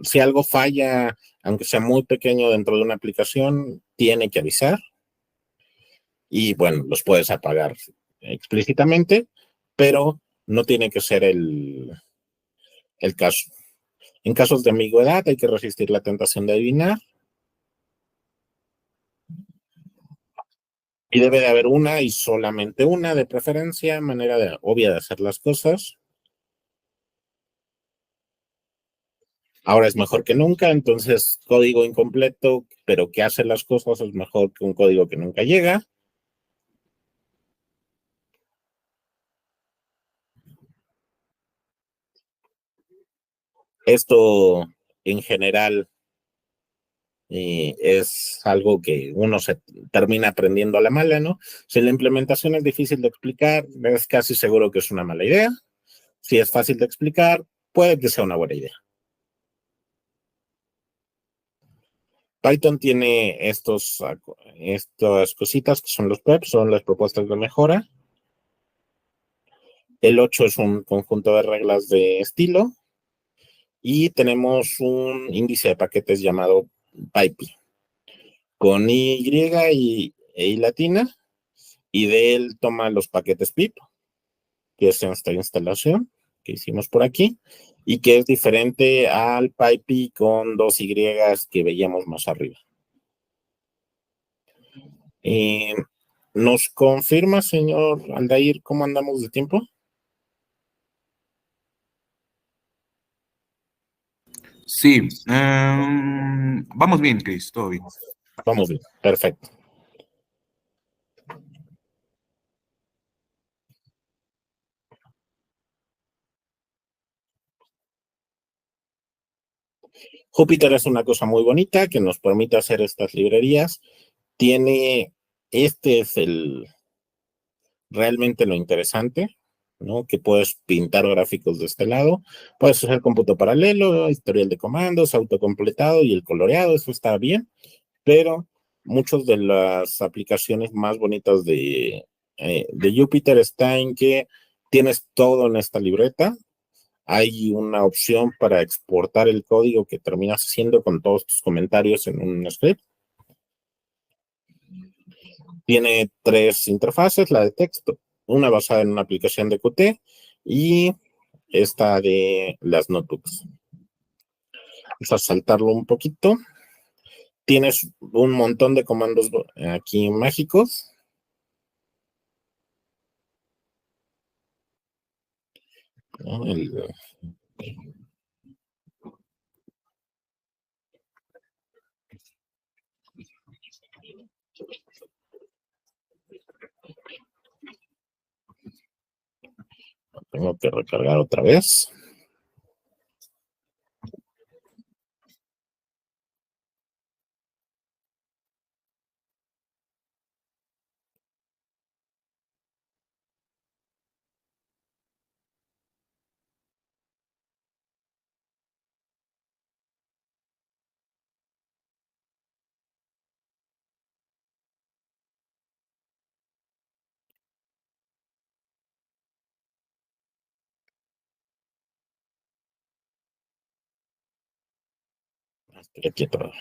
Si algo falla, aunque sea muy pequeño dentro de una aplicación, tiene que avisar y bueno, los puedes apagar explícitamente, pero no tiene que ser el caso. En casos de ambigüedad hay que resistir la tentación de adivinar y debe de haber una y solamente una de preferencia, manera obvia de hacer las cosas. Ahora es mejor que nunca, entonces código incompleto, pero que hace las cosas es mejor que un código que nunca llega. Esto en general es algo que uno se termina aprendiendo a la mala, ¿no? Si la implementación es difícil de explicar, es casi seguro que es una mala idea. Si es fácil de explicar, puede que sea una buena idea. Python tiene estas cositas que son los PEPs, son las propuestas de mejora. El 8 es un conjunto de reglas de estilo. Y tenemos un índice de paquetes llamado PyPy, con e I latina, y de él toma los paquetes pip, que es esta instalación que hicimos por aquí, y que es diferente al PyPy con dos Y que veíamos más arriba. ¿Nos confirma, señor Aldair, cómo andamos de tiempo? Sí, vamos bien, Chris, todo bien. Vamos bien, perfecto. Jupyter es una cosa muy bonita que nos permite hacer estas librerías. Este es realmente lo interesante, ¿no? Que puedes pintar gráficos de este lado, puedes hacer cómputo paralelo, historial de comandos, autocompletado y el coloreado, eso está bien, pero muchas de las aplicaciones más bonitas de Jupyter está en que tienes todo en esta libreta. Hay una opción para exportar el código que terminas haciendo con todos tus comentarios en un script. Tiene tres interfaces, la de texto, una basada en una aplicación de Qt y esta de las notebooks. Vamos a saltarlo un poquito. Tienes un montón de comandos aquí mágicos. ¿No? Tengo que recargar otra vez. Estoy quieto.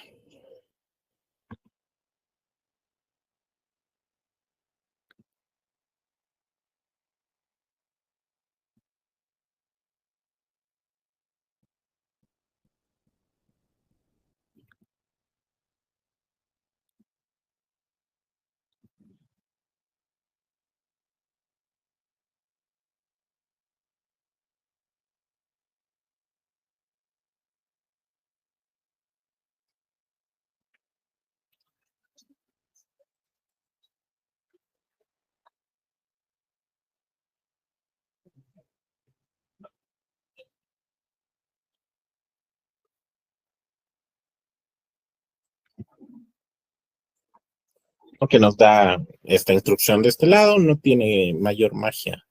Lo que nos da esta instrucción de este lado no tiene mayor magia,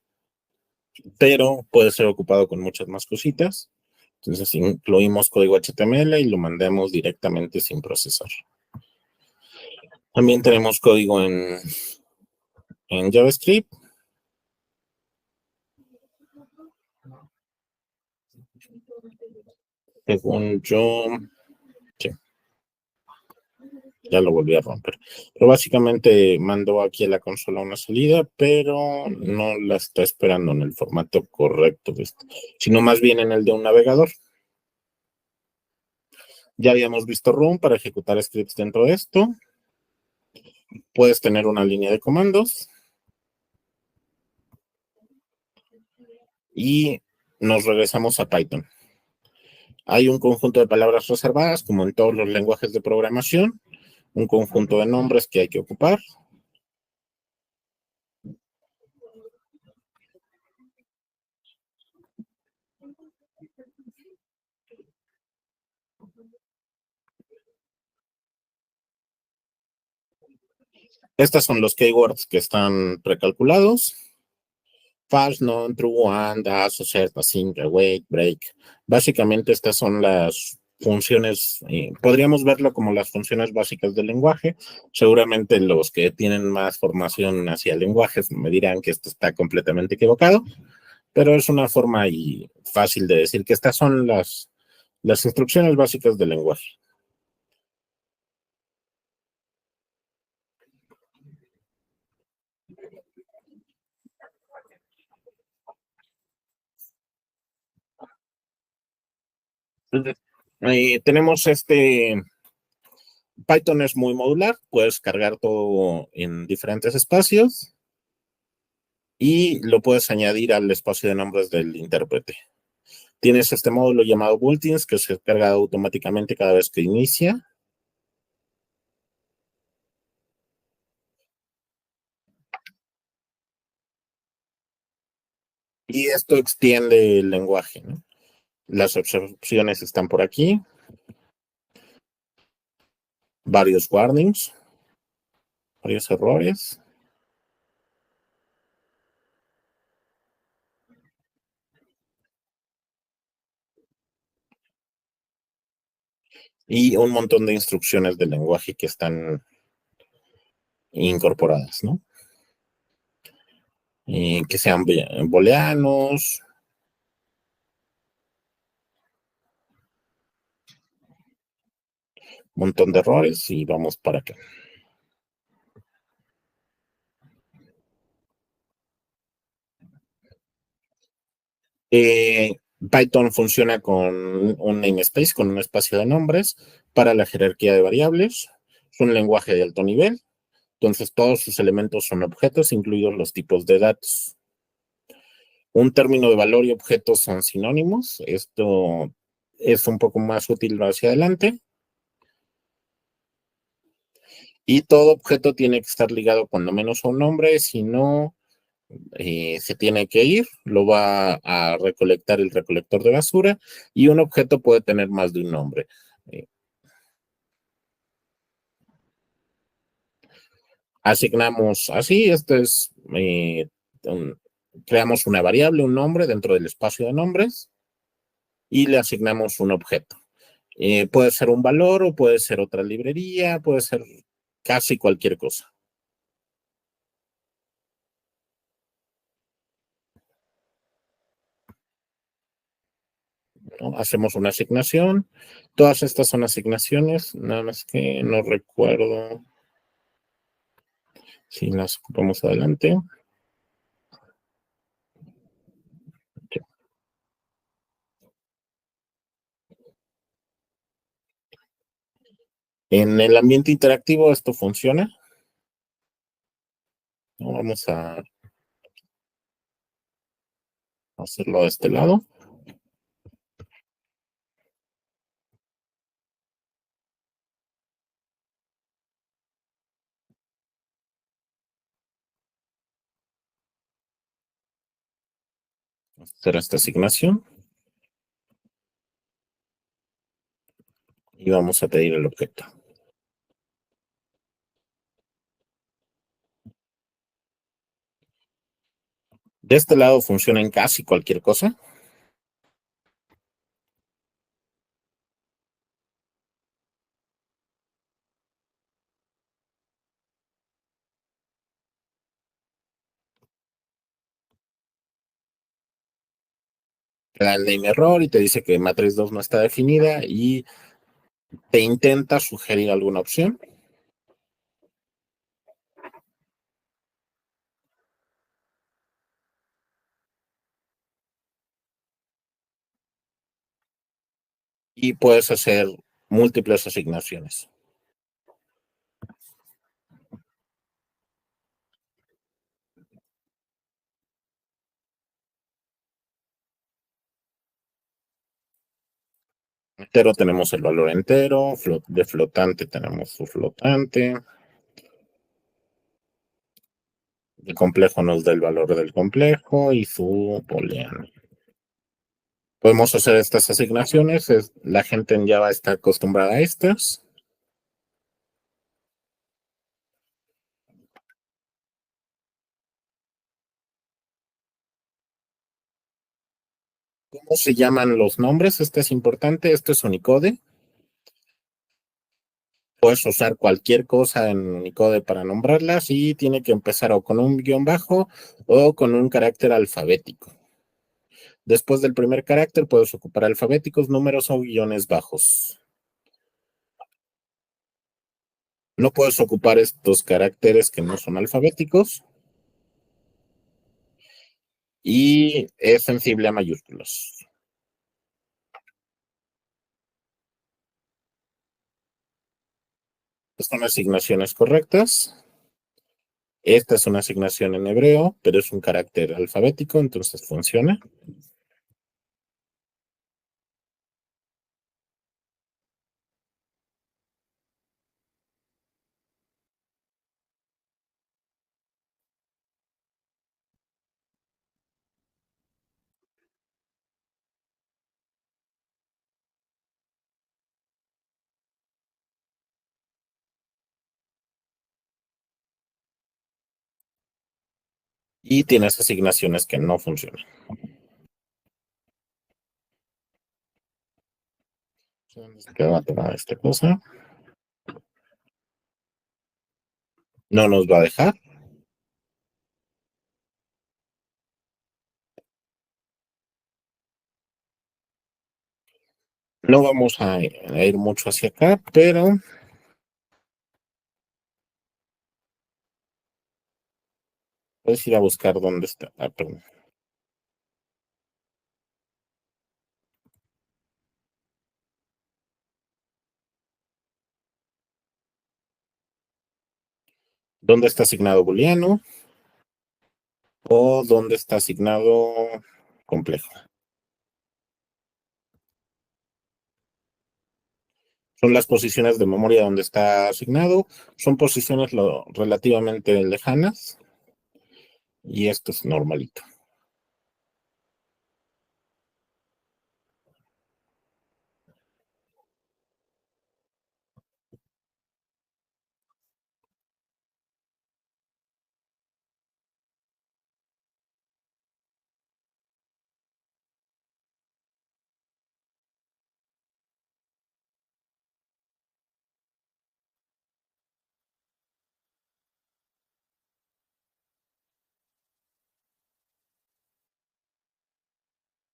pero puede ser ocupado con muchas más cositas. Entonces incluimos código HTML y lo mandamos directamente sin procesar. También tenemos código en JavaScript. Según yo, sí, ya lo volví a romper. Pero básicamente mandó aquí a la consola una salida, pero no la está esperando en el formato correcto, sino más bien en el de un navegador. Ya habíamos visto Run para ejecutar scripts dentro de esto. Puedes tener una línea de comandos. Y nos regresamos a Python. Hay un conjunto de palabras reservadas, como en todos los lenguajes de programación, un conjunto de nombres que hay que ocupar. Estos son los keywords que están precalculados. False, non, true, and, associate, async, await, break. Básicamente estas son las funciones, podríamos verlo como las funciones básicas del lenguaje. Seguramente los que tienen más formación hacia lenguajes me dirán que esto está completamente equivocado, pero es una forma fácil de decir que estas son las instrucciones básicas del lenguaje. Tenemos Python es muy modular, puedes cargar todo en diferentes espacios y lo puedes añadir al espacio de nombres del intérprete. Tienes este módulo llamado Bulletins que se carga automáticamente cada vez que inicia. Y esto extiende el lenguaje, ¿no? Las excepciones están por aquí. Varios warnings. Varios errores. Y un montón de instrucciones del lenguaje que están incorporadas, ¿no? Que sean booleanos. Un montón de errores y vamos para acá. Python funciona con un namespace, con un espacio de nombres para la jerarquía de variables. Es un lenguaje de alto nivel. Entonces, todos sus elementos son objetos, incluidos los tipos de datos. Un término de valor y objetos son sinónimos. Esto es un poco más útil hacia adelante. Y todo objeto tiene que estar ligado cuando menos a un nombre, si no, se tiene que ir, lo va a recolectar el recolector de basura y un objeto puede tener más de un nombre. Asignamos así, creamos una variable, un nombre dentro del espacio de nombres y le asignamos un objeto. Puede ser un valor o puede ser otra librería, puede ser casi cualquier cosa. ¿No? Hacemos una asignación. Todas estas son asignaciones, nada más que no recuerdo si las ocupamos adelante. En el ambiente interactivo esto funciona. ¿No? Vamos a hacerlo de este lado. Hacer esta asignación. Y vamos a pedir el objeto. De este lado funciona en casi cualquier cosa. Te da el name error y te dice que matriz 2 no está definida y te intenta sugerir alguna opción. Y puedes hacer múltiples asignaciones. Entero tenemos el valor entero, de flotante tenemos su flotante, el complejo nos da el valor del complejo y su booleano. Podemos hacer estas asignaciones, la gente en Java está acostumbrada a estas. ¿Cómo se llaman los nombres? Este es importante, esto es Unicode. Puedes usar cualquier cosa en Unicode para nombrarlas y tiene que empezar o con un guión bajo o con un carácter alfabético. Después del primer carácter puedes ocupar alfabéticos, números o guiones bajos. No puedes ocupar estos caracteres que no son alfabéticos y es sensible a mayúsculas. Son asignaciones correctas. Esta es una asignación en hebreo, pero es un carácter alfabético, entonces funciona. Y tienes asignaciones que no funcionan. ¿Qué va a tomar esta cosa? No nos va a dejar. No vamos a ir mucho hacia acá, pero puedes ir a buscar dónde está. Perdón. ¿Dónde está asignado booleano? ¿O dónde está asignado complejo? Son las posiciones de memoria donde está asignado. Son posiciones relativamente lejanas. y esto es normalito.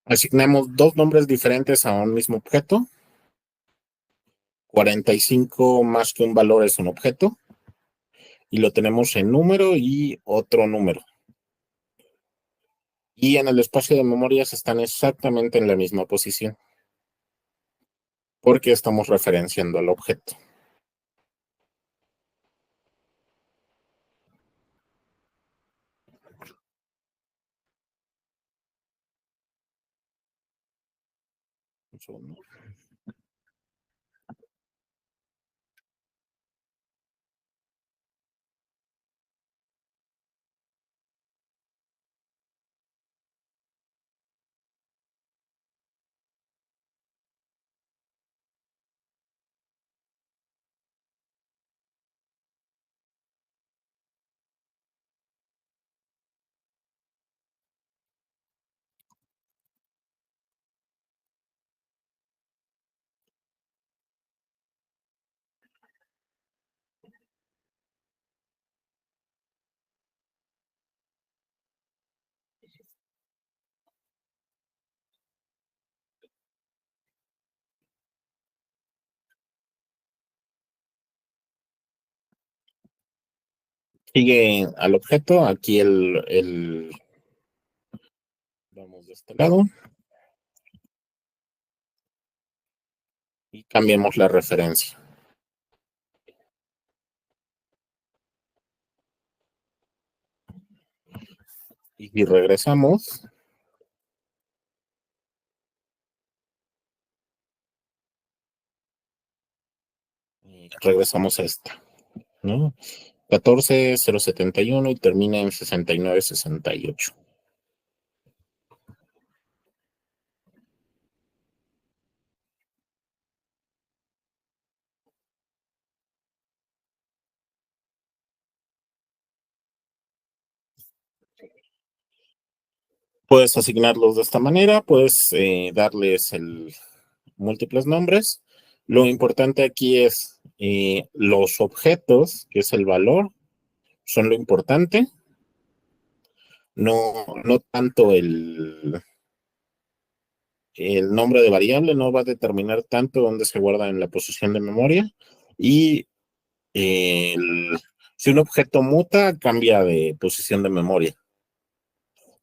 Asignamos dos nombres diferentes a un mismo objeto. 45 más que un valor es un objeto. Y lo tenemos en número y otro número. Y en el espacio de memorias están exactamente en la misma posición, porque estamos referenciando al objeto. Un segundo. Sigue al objeto, aquí vamos de este lado y cambiemos la referencia. Y regresamos. Y regresamos a esta, ¿no? 14,071 y termina en 69,68. Puedes asignarlos de esta manera, puedes darles múltiples nombres. Lo importante aquí es los objetos, que es el valor, son lo importante. No tanto el nombre de variable, no va a determinar tanto dónde se guarda en la posición de memoria. Y si un objeto muta, cambia de posición de memoria.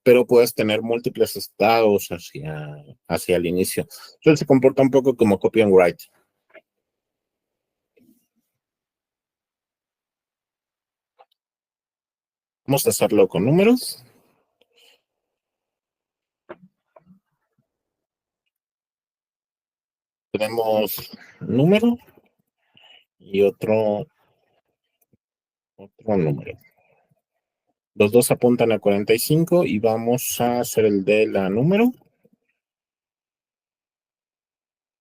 Pero puedes tener múltiples estados hacia el inicio. Entonces se comporta un poco como copy and write. Vamos a hacerlo con números. Tenemos número y otro número. Los dos apuntan a 45 y vamos a hacer el de la número.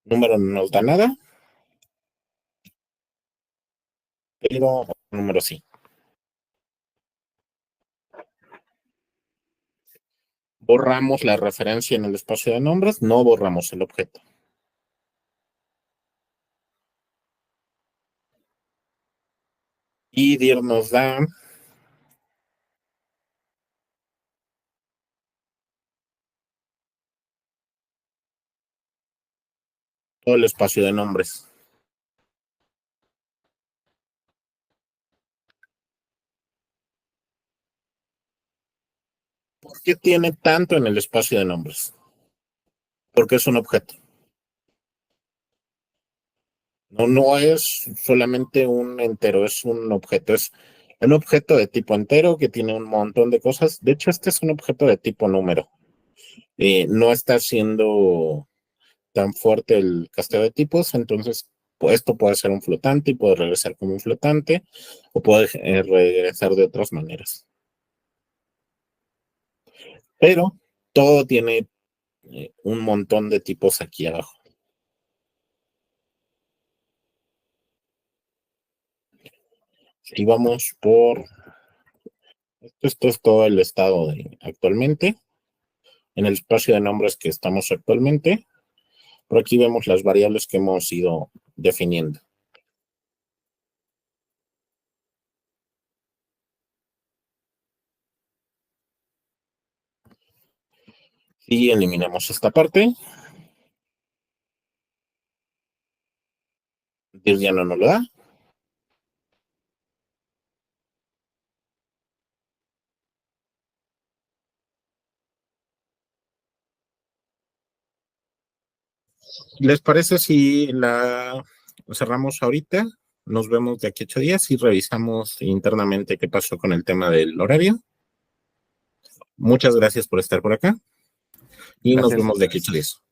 Número no nos da nada, pero número sí. Borramos la referencia en el espacio de nombres, no borramos el objeto. Y dir nos da todo el espacio de nombres. ¿Por qué tiene tanto en el espacio de nombres? Porque es un objeto. No es solamente un entero, es un objeto. Es un objeto de tipo entero que tiene un montón de cosas. De hecho, este es un objeto de tipo número. No está siendo tan fuerte el casteo de tipos, entonces pues, esto puede ser un flotante y puede regresar como un flotante o puede regresar de otras maneras. pero todo tiene un montón de tipos aquí abajo. Y vamos por... Esto es todo el estado de actualmente. En el espacio de nombres que estamos actualmente, por aquí vemos las variables que hemos ido definiendo. Y eliminamos esta parte. Dir ya no nos lo da. ¿Les parece si la cerramos ahorita? Nos vemos de aquí a 8 días y revisamos internamente qué pasó con el tema del horario. Muchas gracias por estar por acá y nos Gracias. vemos de aquí a 8 días.